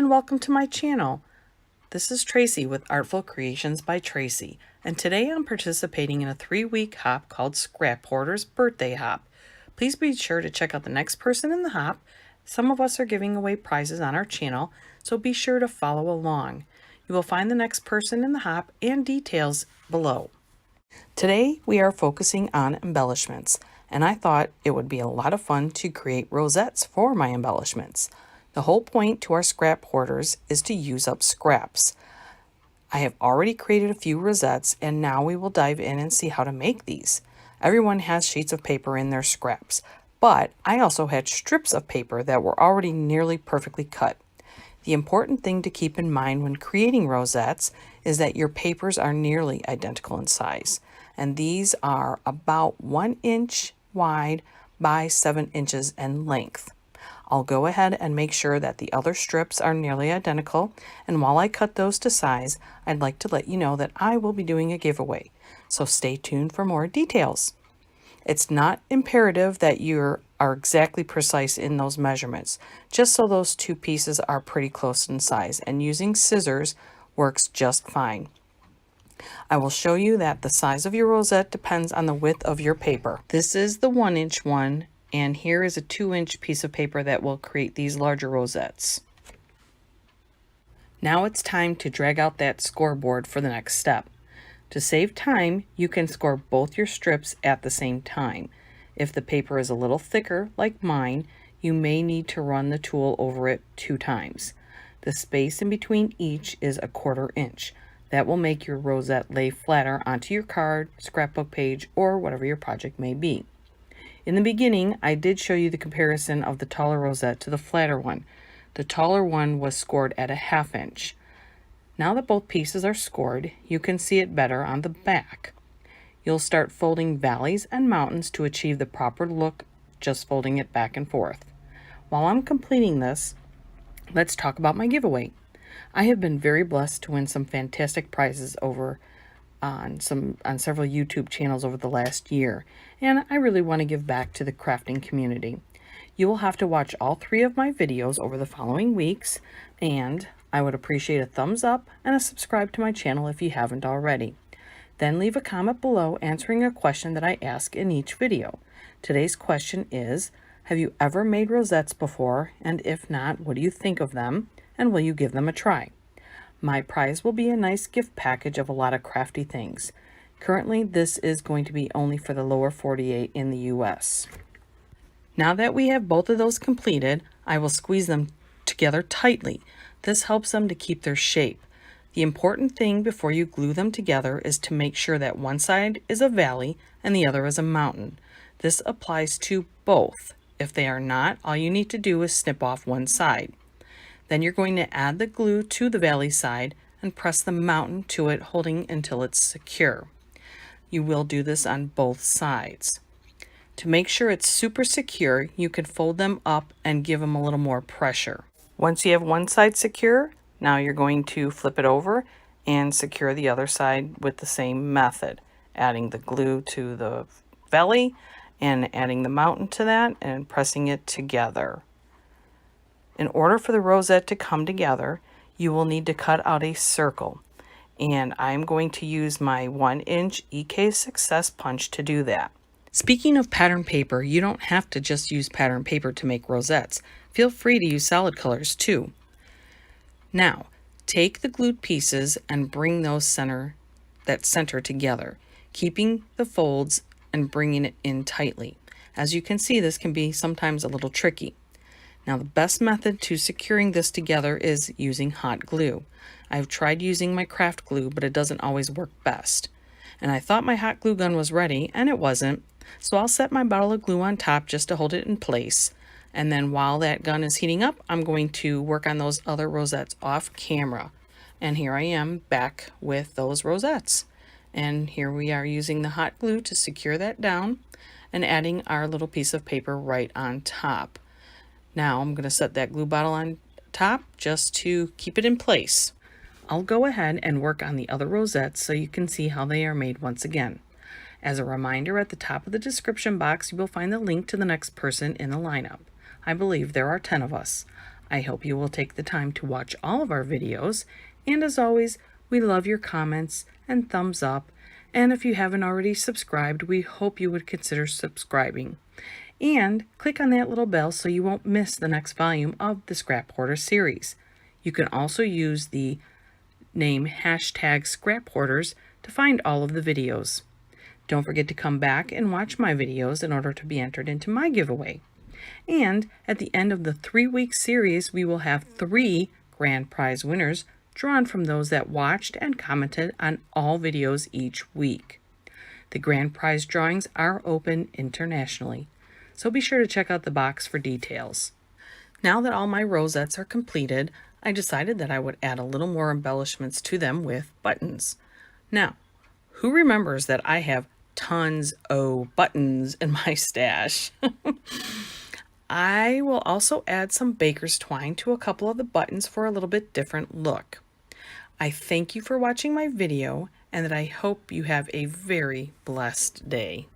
and welcome to my channel. This is Tracy with Artful Creations by Tracy, and today I'm participating in a 3-week hop called Scraphoarders Birthday Hop. Please be sure to check out the next person in the hop. Some of us are giving away prizes on our channel, so be sure to follow along. You will find the next person in the hop and details below. Today we are focusing on embellishments, and I thought it would be a lot of fun to create rosettes for my embellishments. The whole point to our scrap hoarders is to use up scraps. I have already created a few rosettes, and now we will dive in and see how to make these. Everyone has sheets of paper in their scraps, but I also had strips of paper that were already nearly perfectly cut. The important thing to keep in mind when creating rosettes is that your papers are nearly identical in size, and these are about 1 inch wide by 7 inches in length. I'll go ahead and make sure that the other strips are nearly identical, and while I cut those to size, I'd like to let you know that I will be doing a giveaway, so stay tuned for more details. It's not imperative that you are exactly precise in those measurements, just so those two pieces are pretty close in size, and using scissors works just fine. I will show you that the size of your rosette depends on the width of your paper. This is the 1 inch one, and here is a 2-inch piece of paper that will create these larger rosettes. Now it's time to drag out that scoreboard for the next step. To save time, you can score both your strips at the same time. If the paper is a little thicker, like mine, you may need to run the tool over it 2 times. The space in between each is a 1/4 inch. That will make your rosette lay flatter onto your card, scrapbook page, or whatever your project may be. In the beginning, I did show you the comparison of the taller rosette to the flatter one. The taller one was scored at a 1/2 inch. Now that both pieces are scored, you can see it better on the back. You'll start folding valleys and mountains to achieve the proper look, just folding it back and forth. While I'm completing this, let's talk about my giveaway. I have been very blessed to win some fantastic prizes over on several YouTube channels over the last year, and I really want to give back to the crafting community. You will have to watch all 3 of my videos over the following weeks, and I would appreciate a thumbs up and a subscribe to my channel if you haven't already. Then leave a comment below answering a question that I ask in each video. Today's question is, have you ever made rosettes before? And if not, what do you think of them? And will you give them a try? My prize will be a nice gift package of a lot of crafty things. Currently, this is going to be only for the lower 48 in the US. Now that we have both of those completed, I will squeeze them together tightly. This helps them to keep their shape. The important thing before you glue them together is to make sure that one side is a valley and the other is a mountain. This applies to both. If they are not, all you need to do is snip off one side. Then you're going to add the glue to the valley side and press the mountain to it, holding until it's secure. You will do this on both sides. To make sure it's super secure, you can fold them up and give them a little more pressure. Once you have one side secure, now you're going to flip it over and secure the other side with the same method, adding the glue to the valley and adding the mountain to that and pressing it together. In order for the rosette to come together, you will need to cut out a circle, and I'm going to use my 1-inch EK Success punch to do that. Speaking of pattern paper, you don't have to just use pattern paper to make rosettes. Feel free to use solid colors too. Now, take the glued pieces and bring those center together, keeping the folds and bringing it in tightly. As you can see, this can be sometimes a little tricky. Now, the best method to securing this together is using hot glue. I've tried using my craft glue, but it doesn't always work best. And I thought my hot glue gun was ready, and it wasn't. So I'll set my bottle of glue on top just to hold it in place. And then while that gun is heating up, I'm going to work on those other rosettes off camera. And here I am back with those rosettes. And here we are using the hot glue to secure that down and adding our little piece of paper right on top. Now I'm going to set that glue bottle on top just to keep it in place. I'll go ahead and work on the other rosettes so you can see how they are made once again. As a reminder, at the top of the description box, you will find the link to the next person in the lineup. I believe there are 10 of us. I hope you will take the time to watch all of our videos, and as always, we love your comments and thumbs up, and if you haven't already subscribed, we hope you would consider subscribing. And click on that little bell so you won't miss the next volume of the Scraphoarder series. You can also use the name #Scraphoarders to find all of the videos. Don't forget to come back and watch my videos in order to be entered into my giveaway. And at the end of the 3-week series, we will have 3 grand prize winners drawn from those that watched and commented on all videos each week. The grand prize drawings are open internationally, so be sure to check out the box for details. Now that all my rosettes are completed, I decided that I would add a little more embellishments to them with buttons. Now, who remembers that I have tons of buttons in my stash? I will also add some baker's twine to a couple of the buttons for a little bit different look. I thank you for watching my video, and that I hope you have a very blessed day.